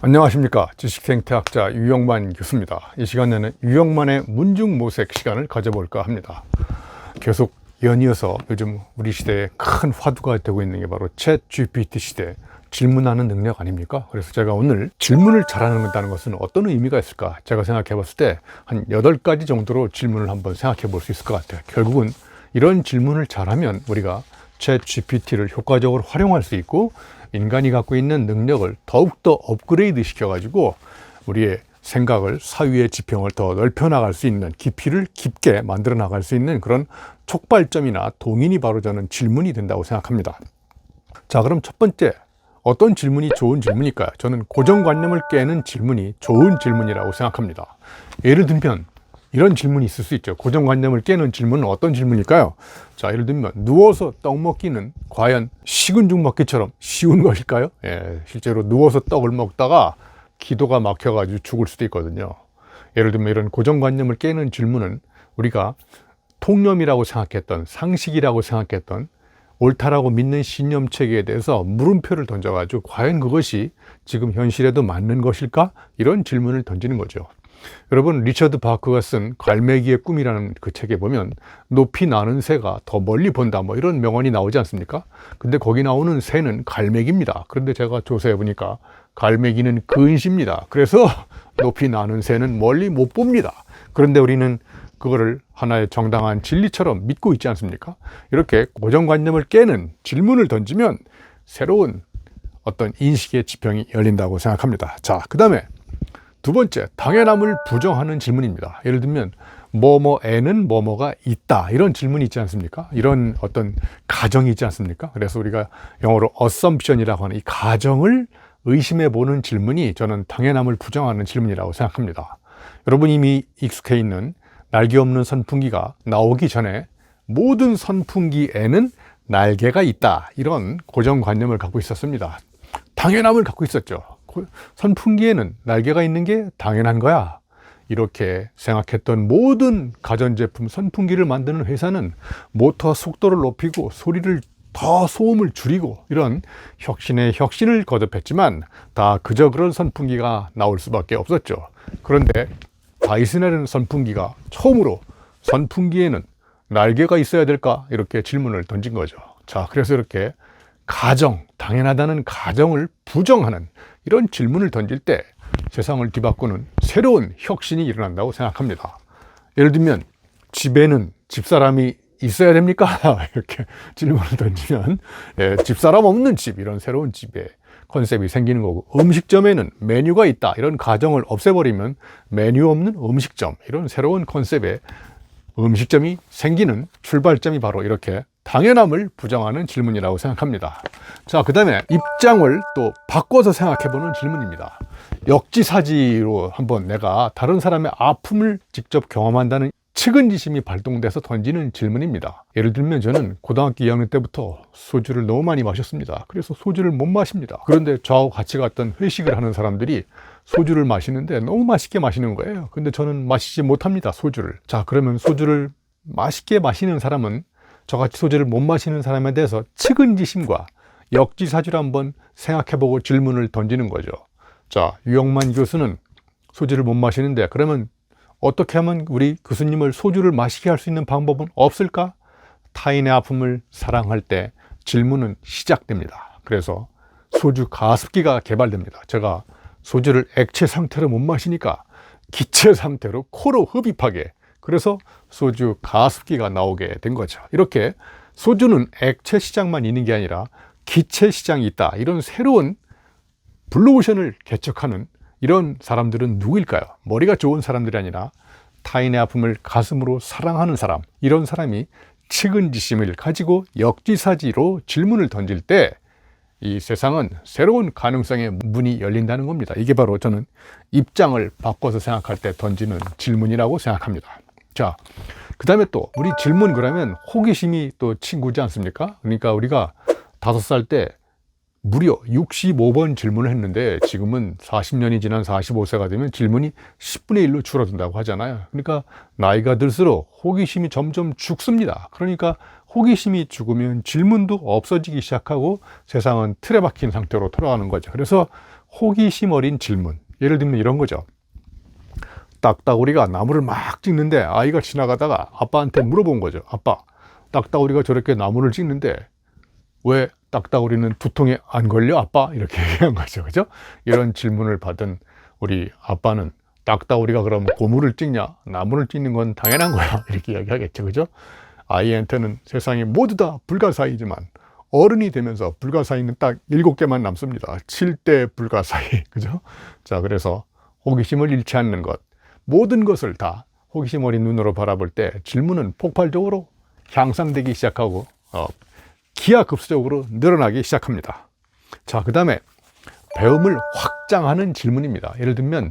안녕하십니까. 지식생태학자 유영만 교수입니다. 이 시간에는 유영만의 문중모색 시간을 가져볼까 합니다. 계속 연이어서 요즘 우리 시대에 큰 화두가 되고 있는 게 바로 챗 GPT 시대, 질문하는 능력 아닙니까? 그래서 제가 오늘 질문을 잘하는다는 것은 어떤 의미가 있을까? 제가 생각해 봤을 때 한 8가지 정도로 질문을 한번 생각해 볼 수 있을 것 같아요. 결국은 이런 질문을 잘하면 우리가 챗 GPT를 효과적으로 활용할 수 있고 인간이 갖고 있는 능력을 더욱더 업그레이드 시켜가지고 우리의 생각을, 사유의 지평을 더 넓혀 나갈 수 있는, 깊이를 깊게 만들어 나갈 수 있는 그런 촉발점이나 동인이 바로 저는 질문이 된다고 생각합니다. 자, 그럼 첫 번째, 어떤 질문이 좋은 질문일까요? 저는 고정관념을 깨는 질문이 좋은 질문이라고 생각합니다. 예를 들면 이런 질문이 있을 수 있죠. 고정관념을 깨는 질문은 어떤 질문일까요? 자, 예를 들면 누워서 떡 먹기는 과연 식은 죽 먹기처럼 쉬운 것일까요? 실제로 누워서 떡을 먹다가 기도가 막혀가지고 죽을 수도 있거든요. 예를 들면 이런 고정관념을 깨는 질문은 우리가 통념이라고 생각했던, 상식이라고 생각했던, 옳다라고 믿는 신념체계에 대해서 물음표를 던져가지고 과연 그것이 지금 현실에도 맞는 것일까? 이런 질문을 던지는 거죠. 여러분, 리처드 바크가 쓴 갈매기의 꿈이라는 그 책에 보면 높이 나는 새가 더 멀리 본다, 뭐 이런 명언이 나오지 않습니까? 근데 거기 나오는 새는 갈매기입니다. 그런데 제가 조사해 보니까 갈매기는 근시입니다. 그래서 높이 나는 새는 멀리 못 봅니다. 그런데 우리는 그거를 하나의 정당한 진리처럼 믿고 있지 않습니까? 이렇게 고정관념을 깨는 질문을 던지면 새로운 어떤 인식의 지평이 열린다고 생각합니다. 자, 그 다음에 두 번째, 당연함을 부정하는 질문입니다. 예를 들면 뭐뭐에는 뭐뭐가 있다, 이런 질문이 있지 않습니까? 이런 어떤 가정이 있지 않습니까? 그래서 우리가 영어로 assumption이라고 하는 이 가정을 의심해 보는 질문이 저는 당연함을 부정하는 질문이라고 생각합니다. 여러분 이미 익숙해 있는 날개 없는 선풍기가 나오기 전에 모든 선풍기에는 날개가 있다, 이런 고정관념을 갖고 있었습니다. 당연함을 갖고 있었죠. 선풍기에는 날개가 있는 게 당연한 거야, 이렇게 생각했던 모든 가전제품, 선풍기를 만드는 회사는 모터 속도를 높이고 소리를 더 소음을 줄이고 이런 혁신에 혁신을 거듭했지만 다 그저 그런 선풍기가 나올 수밖에 없었죠. 그런데 다이슨이라는 선풍기가 처음으로 선풍기에는 날개가 있어야 될까, 이렇게 질문을 던진 거죠. 자, 그래서 이렇게 가정, 당연하다는 가정을 부정하는 이런 질문을 던질 때 세상을 뒤바꾸는 새로운 혁신이 일어난다고 생각합니다. 예를 들면 집에는 집사람이 있어야 됩니까? 이렇게 질문을 던지면 집사람 없는 집, 이런 새로운 집의 컨셉이 생기는 거고, 음식점에는 메뉴가 있다, 이런 가정을 없애버리면 메뉴 없는 음식점, 이런 새로운 컨셉의 음식점이 생기는 출발점이 바로 이렇게 당연함을 부정하는 질문이라고 생각합니다. 자, 그 다음에 입장을 또 바꿔서 생각해보는 질문입니다. 역지사지로 한번 내가 다른 사람의 아픔을 직접 경험한다는 측은지심이 발동돼서 던지는 질문입니다. 예를 들면 저는 고등학교 2학년 때부터 소주를 너무 많이 마셨습니다. 그래서 소주를 못 마십니다. 그런데 저하고 같이 갔던 회식을 하는 사람들이 소주를 마시는데 너무 맛있게 마시는 거예요. 근데 저는 마시지 못합니다, 소주를. 자, 그러면 소주를 맛있게 마시는 사람은 저같이 소주를 못 마시는 사람에 대해서 측은지심과 역지사지를 한번 생각해보고 질문을 던지는 거죠. 자, 유영만 교수는 소주를 못 마시는데 그러면 어떻게 하면 우리 교수님을 소주를 마시게 할 수 있는 방법은 없을까? 타인의 아픔을 사랑할 때 질문은 시작됩니다. 그래서 소주 가습기가 개발됩니다. 제가 소주를 액체 상태로 못 마시니까 기체 상태로 코로 흡입하게, 그래서 소주 가습기가 나오게 된 거죠. 이렇게 소주는 액체 시장만 있는 게 아니라 기체 시장이 있다, 이런 새로운 블루오션을 개척하는 이런 사람들은 누구일까요? 머리가 좋은 사람들이 아니라 타인의 아픔을 가슴으로 사랑하는 사람, 이런 사람이 측은지심을 가지고 역지사지로 질문을 던질 때 이 세상은 새로운 가능성의 문이 열린다는 겁니다. 이게 바로 저는 입장을 바꿔서 생각할 때 던지는 질문이라고 생각합니다. 자, 그 다음에 또 우리 질문, 그러면 호기심이 또 친구지 않습니까? 그러니까 우리가 5살 때 무려 65번 질문을 했는데 지금은 40년이 지난 45세가 되면 질문이 10분의 1로 줄어든다고 하잖아요. 그러니까 나이가 들수록 호기심이 점점 죽습니다. 그러니까 호기심이 죽으면 질문도 없어지기 시작하고 세상은 틀에 박힌 상태로 돌아가는 거죠. 그래서 호기심 어린 질문. 예를 들면 이런 거죠. 딱따구리가 나무를 막 찍는데 아이가 지나가다가 아빠한테 물어본 거죠. 아빠, 딱따구리가 저렇게 나무를 찍는데 왜 딱따구리는 두통에 안 걸려? 아빠? 이렇게 얘기한 거죠. 그죠? 이런 질문을 받은 우리 아빠는 딱따구리가 그럼 고무를 찍냐? 나무를 찍는 건 당연한 거야. 이렇게 이야기하겠죠. 그죠? 아이한테는 세상이 모두 다 불가사의지만 어른이 되면서 불가사의는 딱 7개만 남습니다. 7대 불가사의. 그죠? 자, 그래서 호기심을 잃지 않는 것. 모든 것을 다 호기심 어린 눈으로 바라볼 때 질문은 폭발적으로 향상되기 시작하고 기하급수적으로 늘어나기 시작합니다. 자, 그 다음에 배움을 확장하는 질문입니다. 예를 들면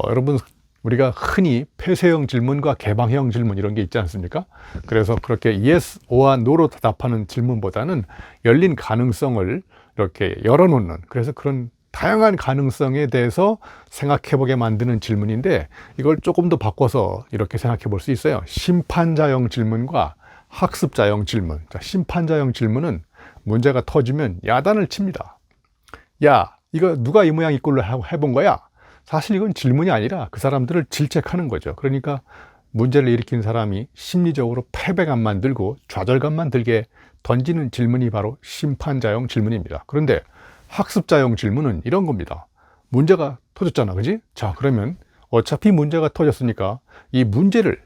여러분 우리가 흔히 폐쇄형 질문과 개방형 질문 이런 게 있지 않습니까? 그래서 그렇게 yes, or와 no로 대답하는 질문보다는 열린 가능성을 이렇게 열어놓는, 그래서 그런 다양한 가능성에 대해서 생각해보게 만드는 질문인데, 이걸 조금 더 바꿔서 이렇게 생각해 볼 수 있어요. 심판자형 질문과 학습자형 질문. 자, 심판자형 질문은 문제가 터지면 야단을 칩니다. 야, 이거 누가 이 모양 이 꼴로 해본 거야? 사실 이건 질문이 아니라 그 사람들을 질책하는 거죠. 그러니까 문제를 일으킨 사람이 심리적으로 패배감만 들고 좌절감만 들게 던지는 질문이 바로 심판자형 질문입니다. 그런데 학습자형 질문은 이런 겁니다. 문제가 터졌잖아, 그지? 자, 그러면 어차피 문제가 터졌으니까 이 문제를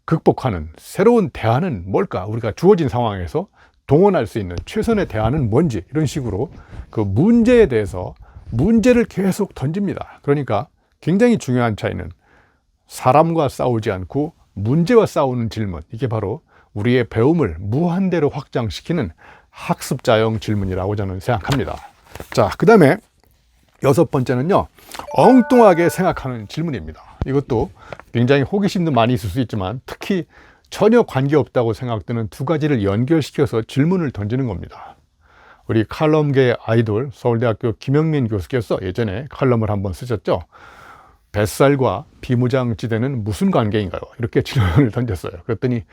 극복하는 새로운 대안은 뭘까? 우리가 주어진 상황에서 동원할 수 있는 최선의 대안은 뭔지, 이런 식으로 그 문제에 대해서 문제를 계속 던집니다. 그러니까 굉장히 중요한 차이는 사람과 싸우지 않고 문제와 싸우는 질문, 이게 바로 우리의 배움을 무한대로 확장시키는 학습자형 질문이라고 저는 생각합니다. 자, 그 다음에 6번째는요, 엉뚱하게 생각하는 질문입니다. 이것도 굉장히 호기심도 많이 있을 수 있지만 특히 전혀 관계없다고 생각되는 두 가지를 연결시켜서 질문을 던지는 겁니다. 우리 칼럼계의 아이돌 서울대학교 김영민 교수께서 예전에 칼럼을 한번 쓰셨죠. 뱃살과 비무장지대는 무슨 관계인가요? 이렇게 질문을 던졌어요. 그랬더니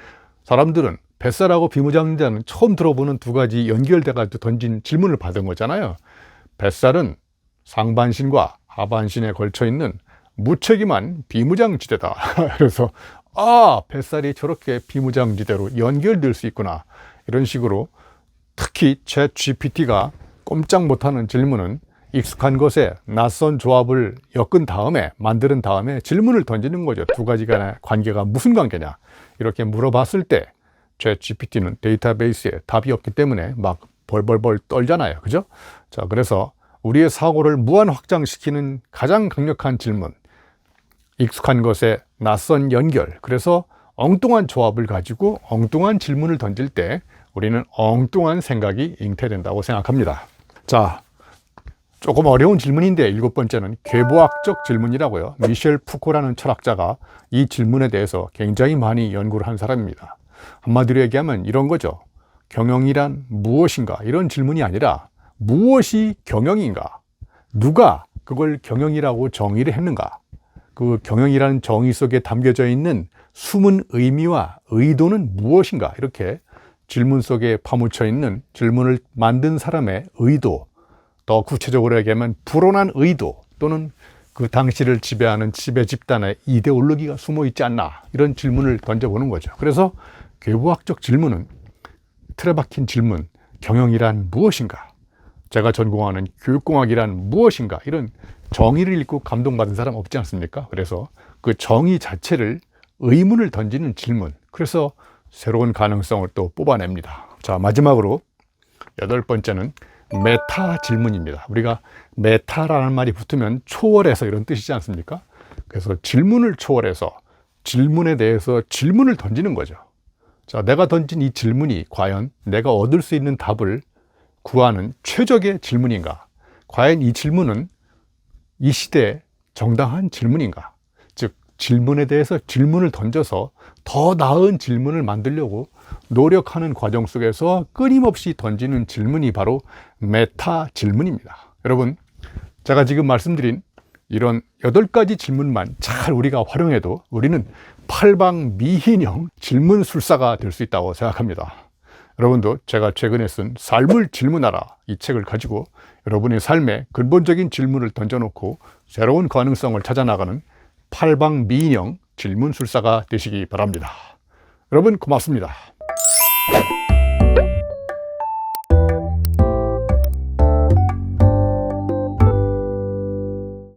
사람들은 뱃살하고 비무장지대는 처음 들어보는 두 가지 연결돼가지고 던진 질문을 받은 거잖아요. 뱃살은 상반신과 하반신에 걸쳐 있는 무책임한 비무장지대다. 그래서 뱃살이 저렇게 비무장지대로 연결될 수 있구나. 이런 식으로 특히 챗GPT가 꼼짝 못하는 질문은 익숙한 것에 낯선 조합을 만든 다음에 질문을 던지는 거죠. 두 가지 간의 관계가 무슨 관계냐. 이렇게 물어봤을 때 챗GPT는 데이터베이스에 답이 없기 때문에 막 벌벌벌 떨잖아요. 그죠? 자, 그래서 우리의 사고를 무한 확장시키는 가장 강력한 질문, 익숙한 것에 낯선 연결. 그래서 엉뚱한 조합을 가지고 엉뚱한 질문을 던질 때 우리는 엉뚱한 생각이 잉태된다고 생각합니다. 자, 조금 어려운 질문인데 7번째는 괴보학적 질문이라고요. 미셸 푸코라는 철학자가 이 질문에 대해서 굉장히 많이 연구를 한 사람입니다. 한마디로 얘기하면 이런 거죠. 경영이란 무엇인가? 이런 질문이 아니라 무엇이 경영인가? 누가 그걸 경영이라고 정의를 했는가? 그 경영이라는 정의 속에 담겨져 있는 숨은 의미와 의도는 무엇인가? 이렇게 질문 속에 파묻혀 있는 질문을 만든 사람의 의도, 더 구체적으로 얘기하면 불온한 의도 또는 그 당시를 지배하는 지배 집단의 이데올로기가 숨어 있지 않나, 이런 질문을 던져보는 거죠. 그래서 괴부학적 질문은 틀에 박힌 질문, 경영이란 무엇인가? 제가 전공하는 교육공학이란 무엇인가? 이런 정의를 읽고 감동받은 사람 없지 않습니까? 그래서 그 정의 자체를 의문을 던지는 질문, 그래서 새로운 가능성을 또 뽑아냅니다. 자, 마지막으로 8번째는 메타 질문입니다. 우리가 메타라는 말이 붙으면 초월해서 이런 뜻이지 않습니까? 그래서 질문을 초월해서 질문에 대해서 질문을 던지는 거죠. 자, 내가 던진 이 질문이 과연 내가 얻을 수 있는 답을 구하는 최적의 질문인가? 과연 이 질문은 이 시대에 정당한 질문인가? 즉, 질문에 대해서 질문을 던져서 더 나은 질문을 만들려고 노력하는 과정 속에서 끊임없이 던지는 질문이 바로 메타 질문입니다. 여러분, 제가 지금 말씀드린 이런 8가지 질문만 잘 우리가 활용해도 우리는 팔방미인형 질문술사가 될 수 있다고 생각합니다. 여러분도 제가 최근에 쓴 삶을 질문하라 이 책을 가지고 여러분의 삶에 근본적인 질문을 던져놓고 새로운 가능성을 찾아나가는 팔방미인형 질문술사가 되시기 바랍니다. 여러분 고맙습니다.